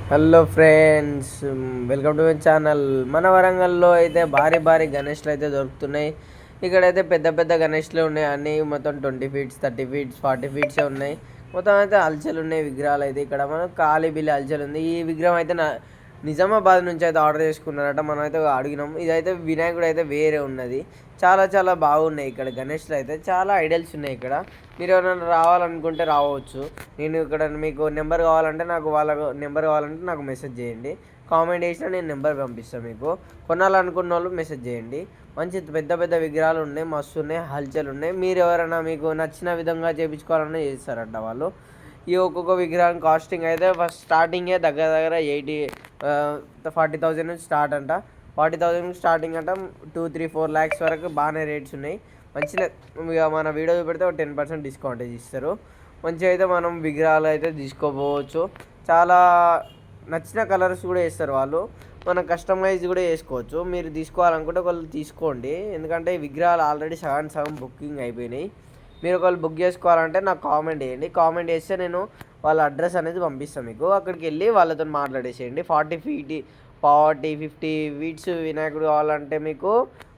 Hello friends, welcome to my channel. మన వరంగల్లో అయితే భారీ భారీ గణేష్లు అయితే దొరుకుతున్నాయి. ఇక్కడైతే పెద్ద పెద్ద గణేష్లు ఉన్నాయి. అన్నీ మొత్తం 20 ఫీట్స్, 30 ఫీట్స్, 40 ఫీట్సే ఉన్నాయి. మొత్తం అయితే అల్చలు ఉన్నాయి విగ్రహాలు అయితే. ఇక్కడ మనం కాళీబిల్లి అల్చలు ఉంది. ఈ విగ్రహం అయితే నిజామాబాద్ నుంచి అయితే ఆర్డర్ చేసుకున్నారట. మనం అయితే అడిగినాం. ఇదైతే వినాయకుడు అయితే వేరే ఉన్నది. చాలా చాలా బాగున్నాయి ఇక్కడ గణేష్లు అయితే. చాలా ఐడల్స్ ఉన్నాయి ఇక్కడ. మీరు ఎవరైనా రావాలనుకుంటే రావచ్చు. నేను ఇక్కడ మీకు నెంబర్ కావాలంటే వాళ్ళ నెంబర్ కావాలంటే నాకు మెసేజ్ చేయండి. కామెంట్ చేసినా నేను నెంబర్ పంపిస్తాను మీకు. కొనాలనుకున్న వాళ్ళు మెసేజ్ చేయండి. మంచి పెద్ద పెద్ద విగ్రహాలు ఉన్నాయి, మస్తు ఉన్నాయి, హల్చలు ఉన్నాయి. మీరు ఎవరైనా మీకు నచ్చిన విధంగా చేయించుకోవాలన్నా చేస్తారంట వాళ్ళు. ఈ ఒక్కొక్క విగ్రహం కాస్టింగ్ అయితే ఫస్ట్ స్టార్టింగే దగ్గర దగ్గర 40,000 నుంచి స్టార్ట్ అంట. 40,000 స్టార్టింగ్ అంట. 2, 3, 4 lakhs వరకు బాగానే రేట్స్ ఉన్నాయి. మంచిగా ఇక మన వీడియో పెడితే ఒక 10% డిస్కౌంట్ ఇస్తారు. మంచిగా అయితే మనం విగ్రహాలు అయితే తీసుకోపోవచ్చు. చాలా నచ్చిన కలర్స్ కూడా వేస్తారు వాళ్ళు. మనం కస్టమైజ్ కూడా చేసుకోవచ్చు. మీరు తీసుకోవాలనుకుంటే ఒకళ్ళు తీసుకోండి. ఎందుకంటే విగ్రహాలు ఆల్రెడీ సగం సగం బుకింగ్ అయిపోయినాయి. మీరు ఒకళ్ళు బుక్ చేసుకోవాలంటే నాకు కామెంట్ చేయండి. కామెంట్ చేస్తే నేను వాళ్ళ అడ్రస్ అనేది పంపిస్తాను మీకు. అక్కడికి వెళ్ళి వాళ్ళతో మాట్లాడేసేయండి. 50 ఫీట్స్ వినాయకుడు కావాలంటే మీకు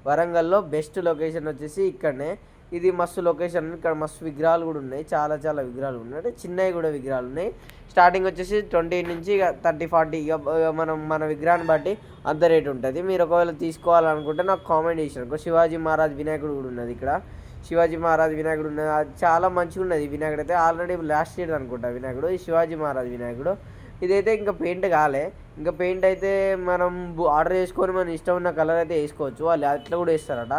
వరంగల్లో బెస్ట్ లొకేషన్ వచ్చేసి ఇక్కడనే. ఇది మస్తు లొకేషన్. ఇక్కడ మస్తు విగ్రహాలు కూడా ఉన్నాయి. చాలా చాలా విగ్రహాలు ఉన్నాయి. అంటే చిన్నవి కూడా విగ్రహాలు ఉన్నాయి. స్టార్టింగ్ వచ్చేసి 20 నుంచి 30, 40 మన విగ్రహాన్ని బట్టి అంత రేట్ ఉంటుంది. మీరు ఒకవేళ తీసుకోవాలనుకుంటే నాకు కామెంట్ చేసినారు. శివాజీ మహారాజ్ వినాయకుడు కూడా ఉన్నది ఇక్కడ. శివాజీ మహారాజ్ వినాయకుడు ఉన్నది. అది చాలా మంచిగా ఉన్నది. వినాయకుడు అయితే ఆల్రెడీ లాస్ట్ ఇయర్ అనుకుంటా వినాయకుడు. ఈ శివాజీ మహారాజ్ వినాయకుడు ఇదైతే ఇంకా పెయింట్ కాలే. ఇంకా పెయింట్ అయితే మనం ఆర్డర్ చేసుకొని మన ఇష్టం ఉన్న కలర్ అయితే వేసుకోవచ్చు. వాళ్ళు అట్లా కూడా వేస్తారట.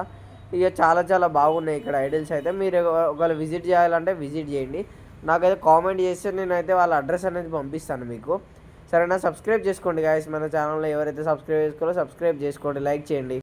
ఇక చాలా చాలా బాగున్నాయి ఇక్కడ ఐడల్స్ అయితే. మీరు ఒకవేళ విజిట్ చేయాలంటే విజిట్ చేయండి. నాకైతే కామెంట్ చేస్తే నేనైతే వాళ్ళ అడ్రస్ అనేది పంపిస్తాను మీకు. సరేనా? సబ్స్క్రైబ్ చేసుకోండి గాయస్. మన ఛానల్లో ఎవరైతే సబ్స్క్రైబ్ చేసుకోవాలో సబ్స్క్రైబ్ చేసుకోండి, లైక్ చేయండి.